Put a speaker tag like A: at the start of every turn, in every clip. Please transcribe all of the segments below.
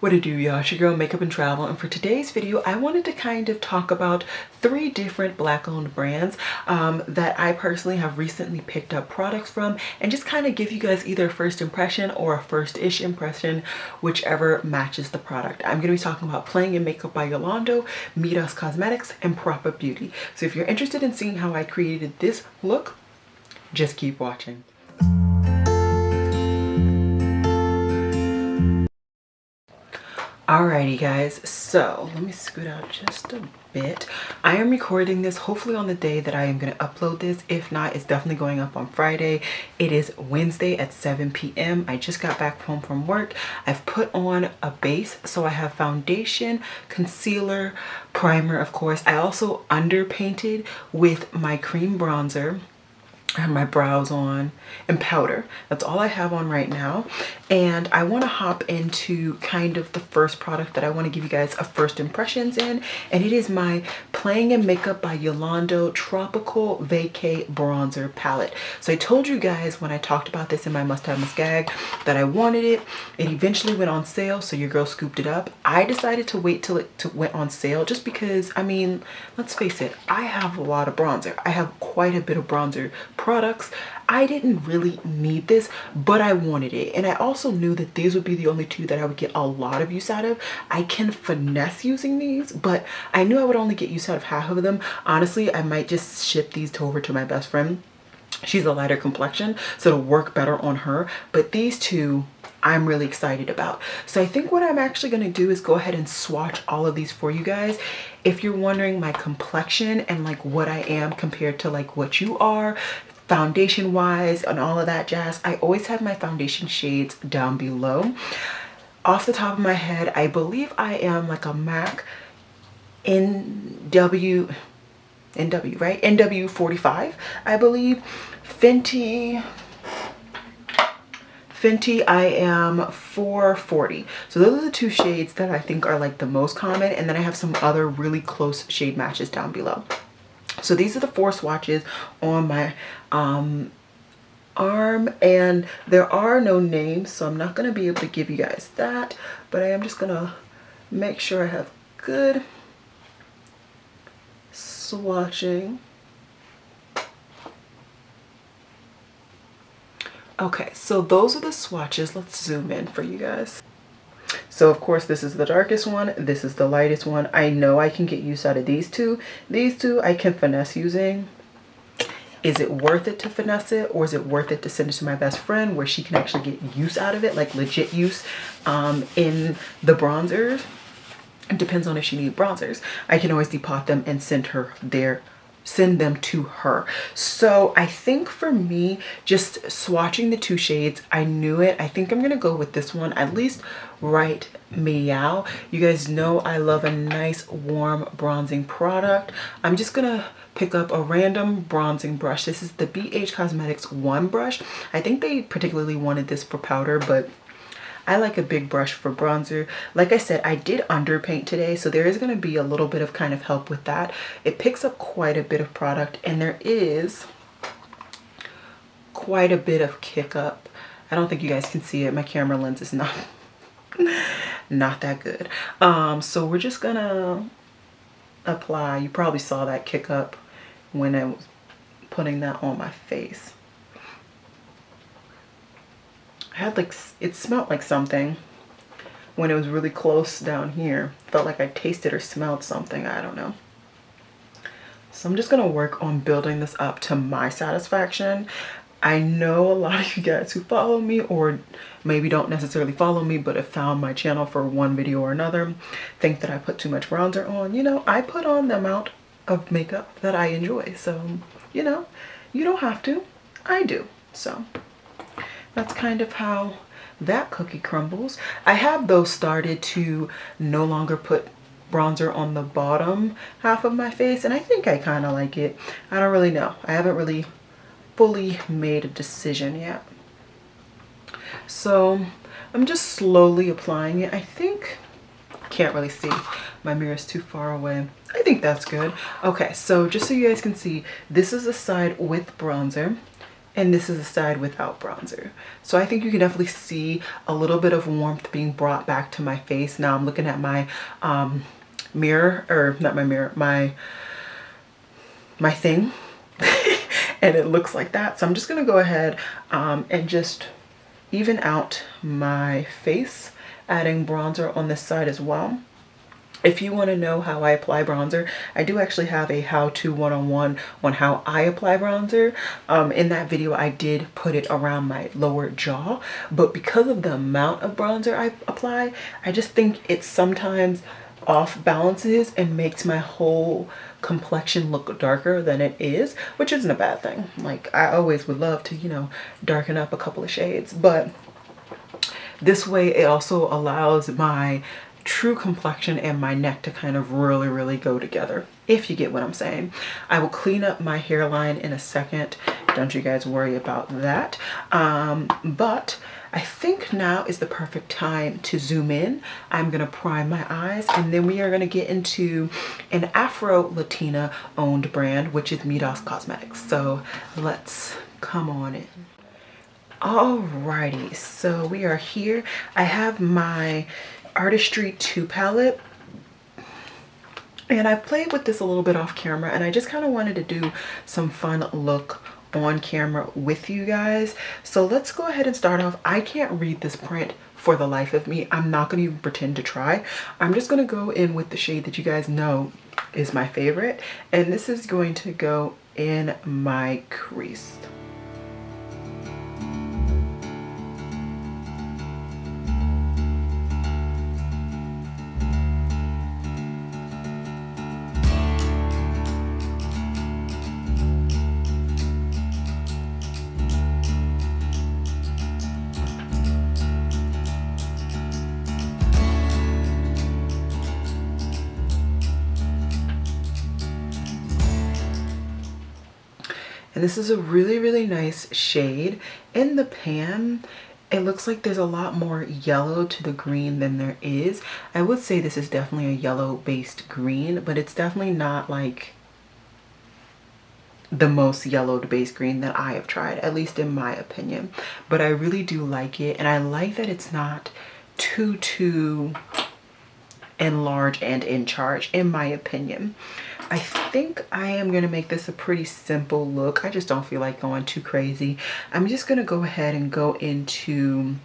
A: What it do, y'all? It's your girl Makeup and Travel, and for today's video I wanted to kind of talk about 3 different black owned brands that I personally have recently picked up products from, and just kind of give you guys either a first impression or a first-ish impression, whichever matches the product. I'm going to be talking about Playing in Makeup by Yolando, Midas Cosmetics, and Propa Beauty. So if you're interested in seeing how I created this look, just keep watching. Alrighty guys, so let me scoot out just a bit. I am recording this hopefully on the day that I am going to upload this. If not, it's definitely going up on Friday. It is Wednesday at 7 p.m. I just got back home from work. I've put on a base, so I have foundation, concealer, primer of course. I also underpainted with my cream bronzer. I have my brows on and powder. That's all I have on right now. And I want to hop into kind of the first product that I want to give you guys a first impressions in. And it is my Playing in Makeup by Yolando Tropical Vacay Bronzer Palette. So I told you guys when I talked about this in my Must Have Must Gag that I wanted it. It eventually went on sale, so your girl scooped it up. I decided to wait till it went on sale just because, I mean, let's face it, I have a lot of bronzer. I have quite a bit of bronzer products. I didn't really need this, but I wanted it, and I also knew that these would be the only 2 that I would get a lot of use out of. I can finesse using these, but I knew I would only get use out of half of them. Honestly, I might just ship these over to my best friend. She's a lighter complexion, so it'll work better on her, but these 2 I'm really excited about. So I think what I'm actually going to do is go ahead and swatch all of these for you guys. If you're wondering my complexion and like what I am compared to like what you are, foundation wise and all of that jazz, I always have my foundation shades down below. Off the top of my head, I believe I am like a MAC NW, right? NW45, I believe. Fenty, I am 440. So those are the 2 shades that I think are like the most common, and then I have some other really close shade matches down below. So these are the 4 swatches on my arm, and there are no names, so I'm not going to be able to give you guys that, but I am just going to make sure I have good swatching. Okay, so those are the swatches. Let's zoom in for you guys. So of course this is the darkest one, this is the lightest one. I know I can get use out of these 2. These 2 I can finesse using. Is it worth it to finesse it, or is it worth it to send it to my best friend where she can actually get use out of it, like legit use in the bronzers? It depends on if she needs bronzers. I can always depot them and send them to her. So I think for me, just swatching the 2 shades, I knew it. I think I'm gonna go with this one, at least right meow. You guys know I love a nice warm bronzing product. I'm just gonna pick up a random bronzing brush. This is the BH Cosmetics 1 brush. I think they particularly wanted this for powder, but I like a big brush for bronzer. Like I said, I did underpaint today, so there is going to be a little bit of kind of help with that. It picks up quite a bit of product, and there is quite a bit of kick up. I don't think you guys can see it. My camera lens is not that good. So we're just gonna apply. You probably saw that kick up when I was putting that on my face. I had like, it smelled like something when it was really close down here. Felt like I tasted or smelled something, I don't know. So I'm just gonna work on building this up to my satisfaction. I know a lot of you guys who follow me, or maybe don't necessarily follow me, but have found my channel for one video or another, think that I put too much bronzer on. You know, I put on the amount of makeup that I enjoy. So, you know, you don't have to, I do. So that's kind of how that cookie crumbles. I have those started to no longer put bronzer on the bottom half of my face, and I think I kind of like it. I don't really know. I haven't really fully made a decision yet. So I'm just slowly applying it. I think, can't really see. My mirror is too far away. I think that's good. Okay, so just so you guys can see, this is the side with bronzer. and this is the side without bronzer. So I think you can definitely see a little bit of warmth being brought back to my face. Now I'm looking at my mirror, or not my mirror, my thing, and it looks like that. So I'm just gonna go ahead and just even out my face, adding bronzer on this side as well. If you want to know how I apply bronzer, I do actually have a how-to one-on-one on how I apply bronzer. In that video, I did put it around my lower jaw, but because of the amount of bronzer I apply, I just think it sometimes off balances and makes my whole complexion look darker than it is, which isn't a bad thing. Like, I always would love to, you know, darken up a couple of shades, but this way it also allows my true complexion and my neck to kind of really go together, if you get what I'm saying. I will clean up my hairline in a second, don't you guys worry about that. But I think now is the perfect time to zoom in. I'm gonna prime my eyes, and then we are gonna get into an Afro Latina owned brand, which is Midas Cosmetics. So let's come on in. Alrighty, so we are here. I have my Artistry 2 palette, and I played with this a little bit off camera, and I just kind of wanted to do some fun look on camera with you guys. So let's go ahead and start off. I can't read this print for the life of me. I'm not going to even pretend to try. I'm just going to go in with the shade that you guys know is my favorite, and this is going to go in my crease. And this is a really nice shade. In the pan, it looks like there's a lot more yellow to the green than there is. I would say this is definitely a yellow based green, but it's definitely not like the most yellowed base green that I have tried, at least in my opinion. But I really do like it, and I like that it's not too enlarged and in charge, in my opinion. I think I am going to make this a pretty simple look. I just don't feel like going too crazy. I'm just going to go ahead and go into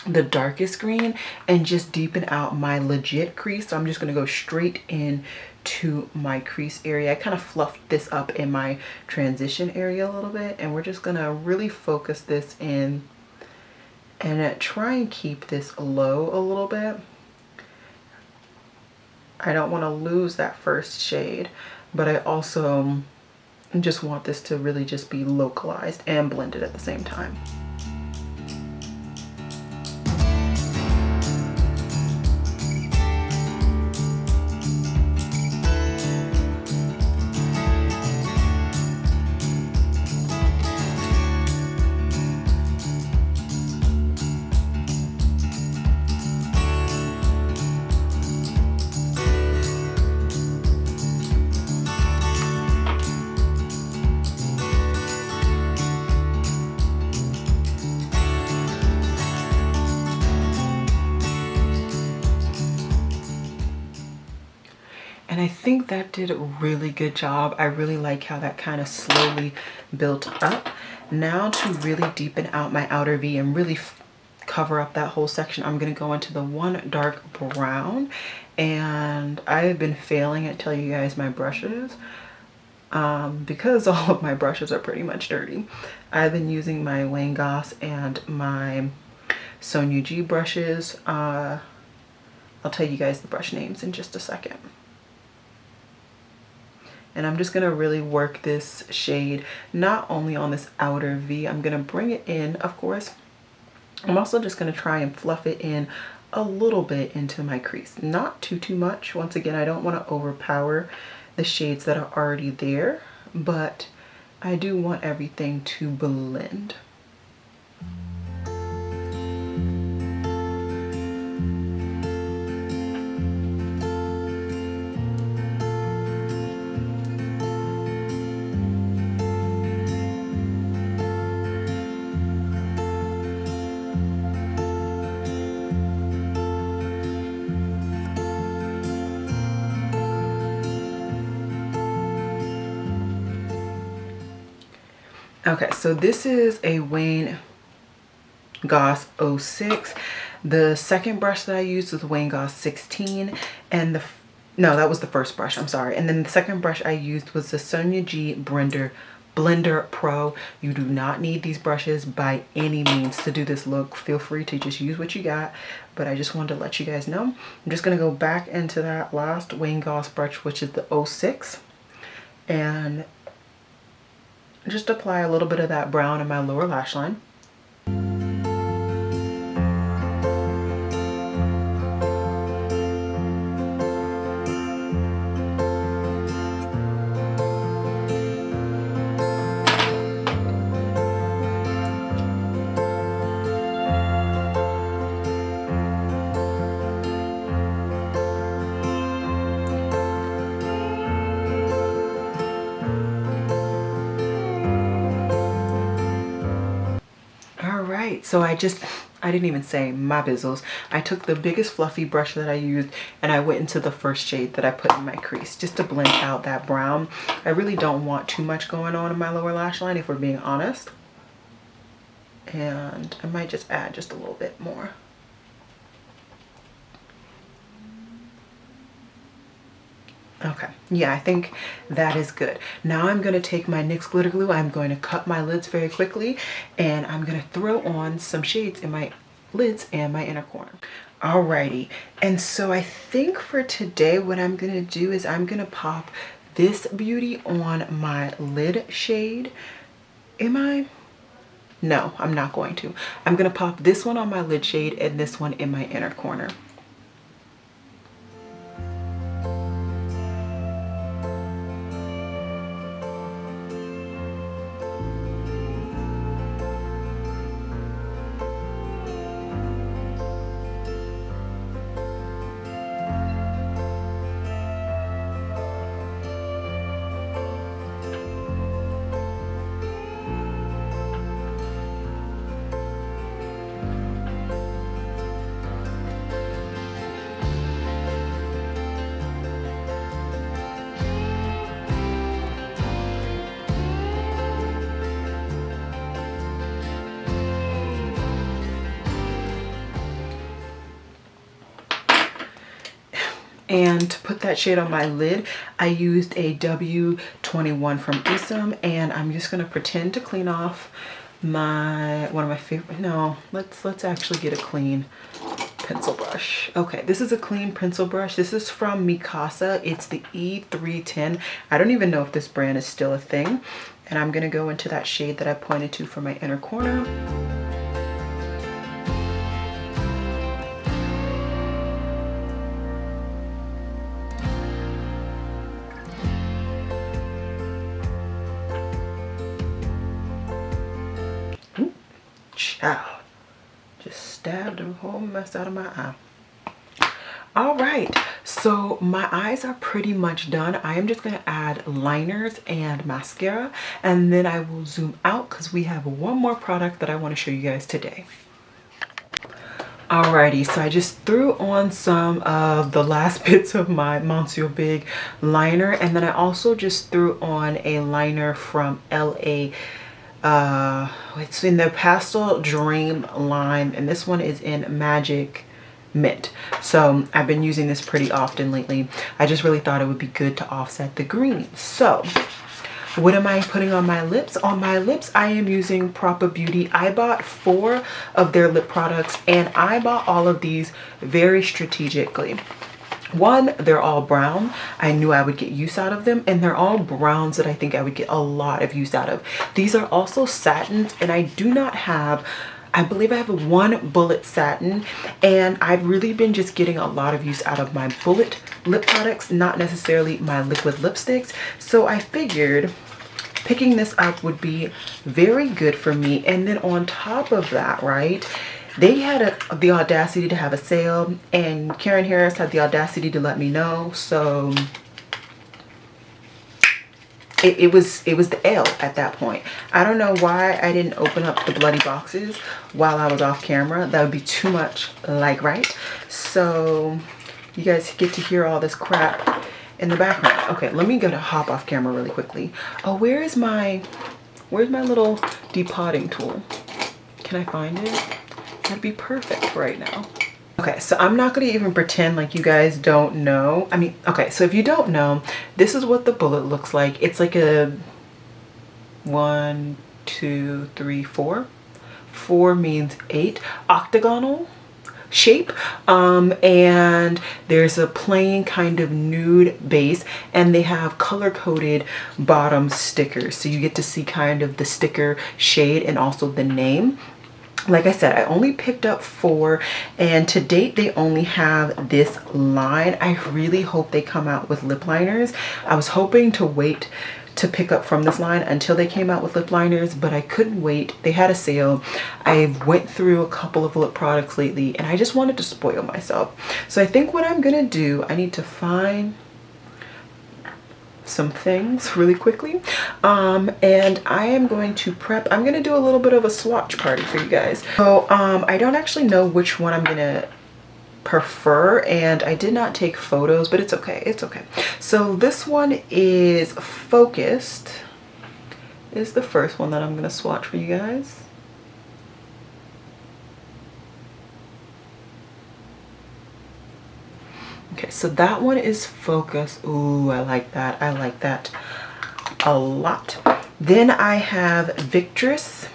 A: the darkest green and just deepen out my legit crease. So I'm just going to go straight in to my crease area. I kind of fluffed this up in my transition area a little bit, and we're just going to really focus this in and try and keep this low a little bit. I don't want to lose that first shade, but I also just want this to really just be localized and blended at the same time. And I think that did a really good job. I really like how that kind of slowly built up. Now to really deepen out my outer V and really cover up that whole section, I'm going to go into the one dark brown. And I have been failing at telling you guys my brushes because all of my brushes are pretty much dirty. I've been using my Wayne Goss and my Sonia G brushes. I'll tell you guys the brush names in just a second. And I'm just going to really work this shade not only on this outer V, I'm going to bring it in, of course. I'm also just going to try and fluff it in a little bit into my crease. Not too much. Once again, I don't want to overpower the shades that are already there, but I do want everything to blend. Okay, so this is a Wayne Goss 06. The second brush that I used was Wayne Goss 16, and no, that was the first brush, I'm sorry. And then the second brush I used was the Sonia G Blender Pro. You do not need these brushes by any means to do this look. Feel free to just use what you got, but I just wanted to let you guys know. I'm just gonna go back into that last Wayne Goss brush, which is the 06, and just apply a little bit of that brown in my lower lash line. So I didn't even say my bizzles. I took the biggest fluffy brush that I used and I went into the first shade that I put in my crease just to blend out that brown. I really don't want too much going on in my lower lash line, if we're being honest. And I might just add just a little bit more. Okay, yeah, I think that is good. Now I'm going to take my NYX glitter glue. I'm going to cut my lids very quickly, and I'm going to throw on some shades in my lids and my inner corner. Alrighty, and so I think for today what I'm going to do is I'm going to pop this beauty on my lid shade. No, I'm not going to. I'm going to pop this one on my lid shade and this one in my inner corner. And to put that shade on my lid, I used a W21 from Isom, and I'm just gonna pretend to clean off one of my favorite, no, let's actually get a clean pencil brush. Okay, this is a clean pencil brush. This is from Mikasa. It's the E310. I don't even know if this brand is still a thing. And I'm gonna go into that shade that I pointed to for my inner corner. Child, just stabbed the whole mess out of my eye. All right, so my eyes are pretty much done. I am just gonna add liners and mascara, and then I will zoom out because we have one more product that I want to show you guys today. Alrighty, so I just threw on some of the last bits of my Monsieur Big liner, and then I also just threw on a liner from LA. It's in the Pastel Dream line, and this one is in Magic Mint. So I've been using this pretty often lately. I just really thought it would be good to offset the green. So what am I putting on my lips? On my lips, I am using Propa Beauty. I bought 4 of their lip products, and I bought all of these very strategically. One, they're all brown. I knew I would get use out of them, and they're all browns that I think I would get a lot of use out of. These are also satins, and I do not have, I believe I have one bullet satin, and I've really been just getting a lot of use out of my bullet lip products, not necessarily my liquid lipsticks. So I figured picking this up would be very good for me. And then on top of that, right, they had the audacity to have a sale, and Karen Harris had the audacity to let me know. So it was the L at that point. I don't know why I didn't open up the bloody boxes while I was off camera. That would be too much like right. So you guys get to hear all this crap in the background. Okay, let me hop off camera really quickly. Oh, where is my Where's my little depotting tool? Can I find it? That'd be perfect right now. Okay, so I'm not gonna even pretend like you guys don't know. I mean, okay, so if you don't know, this is what the bullet looks like. It's like a 1, 2, 3, 4. 4 means 8, octagonal shape, and there's a plain kind of nude base, and they have color-coded bottom stickers, so you get to see kind of the sticker shade and also the name. Like I said, I only picked up 4, and to date they only have this line. I really hope they come out with lip liners. I was hoping to wait to pick up from this line until they came out with lip liners, but I couldn't wait. They had a sale. I went through a couple of lip products lately and I just wanted to spoil myself. So I think what I'm gonna do, I need to find some things really quickly, and I am going to prep. I'm gonna do a little bit of a swatch party for you guys. So I don't actually know which one I'm gonna prefer, and I did not take photos, but it's okay, it's okay. So this one is Focused, is the first one that I'm gonna swatch for you guys. Okay, so that one is Focused. Ooh, I like that. I like that a lot. Then I have Victress.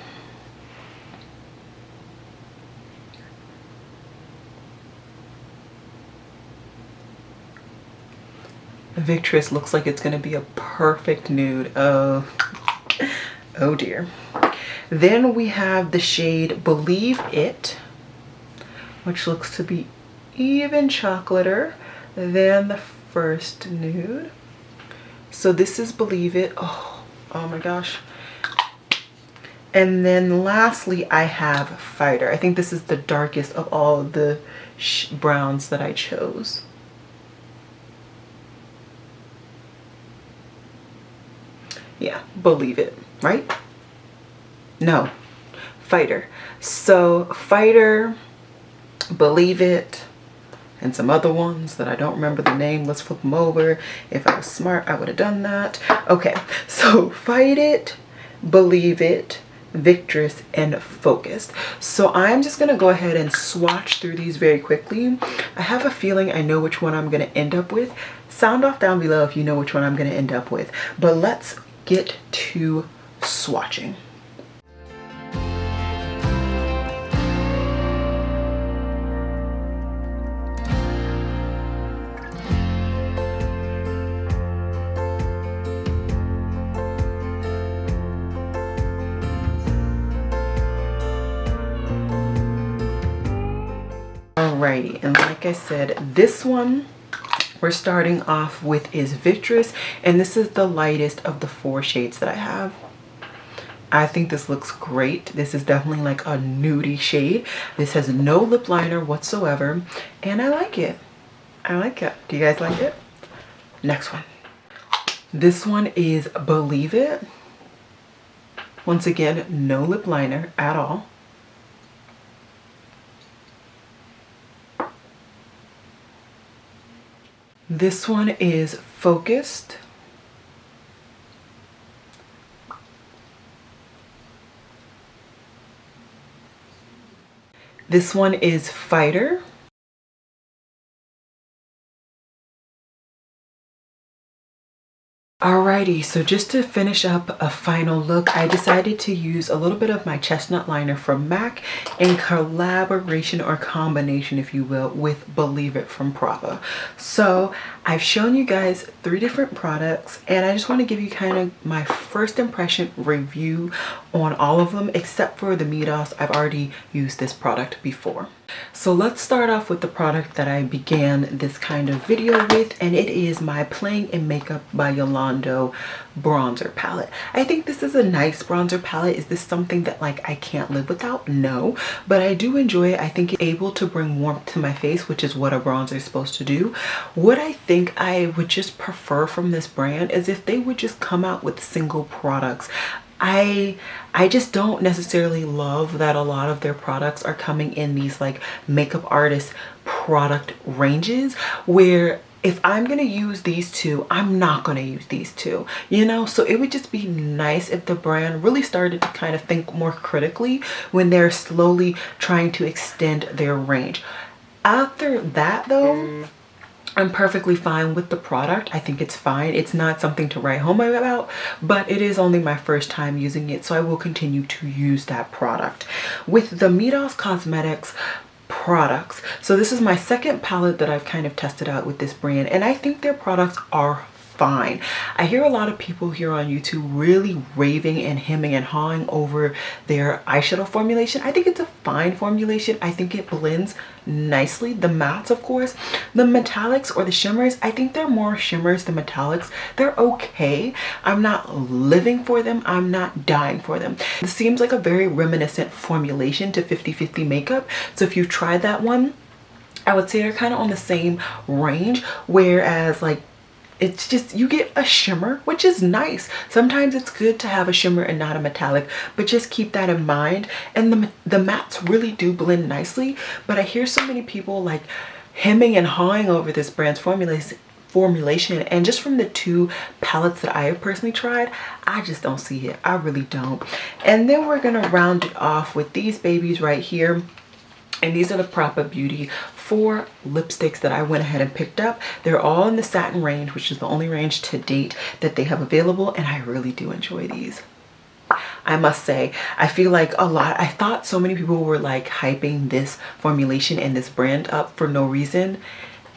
A: Victress looks like it's gonna be a perfect nude. Oh dear. Then we have the shade Believe It, which looks to be even chocolater than the first nude. So this is Believe It. Oh my gosh. And then lastly I have Fighter. I think this is the darkest of all of the browns that I chose. Yeah, Believe It, right? No, Fighter. So Fighter, Believe It, and some other ones that I don't remember the name. Let's flip them over. If I was smart, I would have done that. Okay, so Fight It, Believe It, Victress, and Focused. So I'm just gonna go ahead and swatch through these very quickly. I have a feeling I know which one I'm gonna end up with. Sound off down below if you know which one I'm gonna end up with. But let's get to swatching. Alrighty, and like I said, this one we're starting off with is Victress, and this is the lightest of the 4 shades that I have. I think this looks great. This is definitely like a nudie shade. This has no lip liner whatsoever, and I like it. I like it. Do you guys like it? Next one. This one is Believe It. Once again, no lip liner at all. This one is Focused. This one is Fighter. Alrighty, so just to finish up a final look, I decided to use a little bit of my Chestnut liner from MAC in collaboration or combination, if you will, with Believe It from Propa. So I've shown you guys 3 different products, and I just want to give you kind of my first impression review on all of them, except for the Midas. I've already used this product before. So let's start off with the product that I began this kind of video with, and it is my Playing in Makeup by Yolando bronzer palette. I think this is a nice bronzer palette. Is this something that like I can't live without? No, but I do enjoy it. I think it's able to bring warmth to my face, which is what a bronzer is supposed to do. What I think I would just prefer from this brand is if they would just come out with single products. I just don't necessarily love that a lot of their products are coming in these like makeup artist product ranges where if I'm gonna use these two, I'm not gonna use these two, you know? So it would just be nice if the brand really started to kind of think more critically when they're slowly trying to extend their range. After that though, I'm perfectly fine with the product. I think it's fine. It's not something to write home about, but it is only my first time using it, so I will continue to use that product. With the Midas Cosmetics products, so this is my second palette that I've kind of tested out with this brand, and I think their products are fine. I hear a lot of people here on YouTube really raving and hemming and hawing over their eyeshadow formulation. I think it's a fine formulation. I think it blends nicely. The mattes, of course, the metallics or the shimmers, I think they're more shimmers than metallics. They're okay. I'm not living for them. I'm not dying for them. This seems like a very reminiscent formulation to 50/50 makeup. So if you've tried that one, I would say they're kind of on the same range, whereas like it's just, you get a shimmer, which is nice. Sometimes it's good to have a shimmer and not a metallic, but just keep that in mind. And the mattes really do blend nicely, but I hear so many people like hemming and hawing over this brand's formulation, and just from the two palettes that I have personally tried, I just don't see it. I really don't. And then we're gonna round it off with these babies right here. And these are the Propa Beauty 4 lipsticks that I went ahead and picked up. They're all in the satin range, which is the only range to date that they have available, and I really do enjoy these. I must say, I feel like I thought so many people were like hyping this formulation and this brand up for no reason.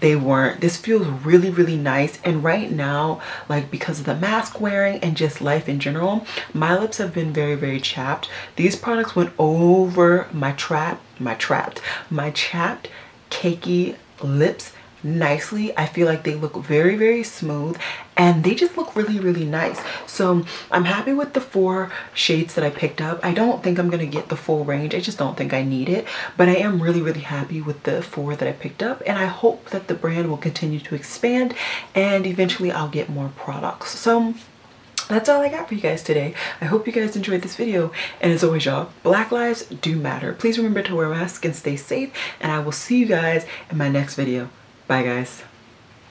A: They weren't. This feels really, really nice. And right now, like because of the mask wearing and just life in general, my lips have been very, very chapped. These products went over my chapped, cakey lips nicely. I feel like they look very, very smooth, and they just look really, really nice. So I'm happy with the 4 shades that I picked up. I don't think I'm gonna get the full range. I just don't think I need it, but I am really, really happy with the 4 that I picked up, and I hope that the brand will continue to expand and eventually I'll get more products. So that's all I got for you guys today. I hope you guys enjoyed this video, and as always, y'all, Black lives do matter. Please remember to wear a mask and stay safe, and I will see you guys in my next video. Bye guys.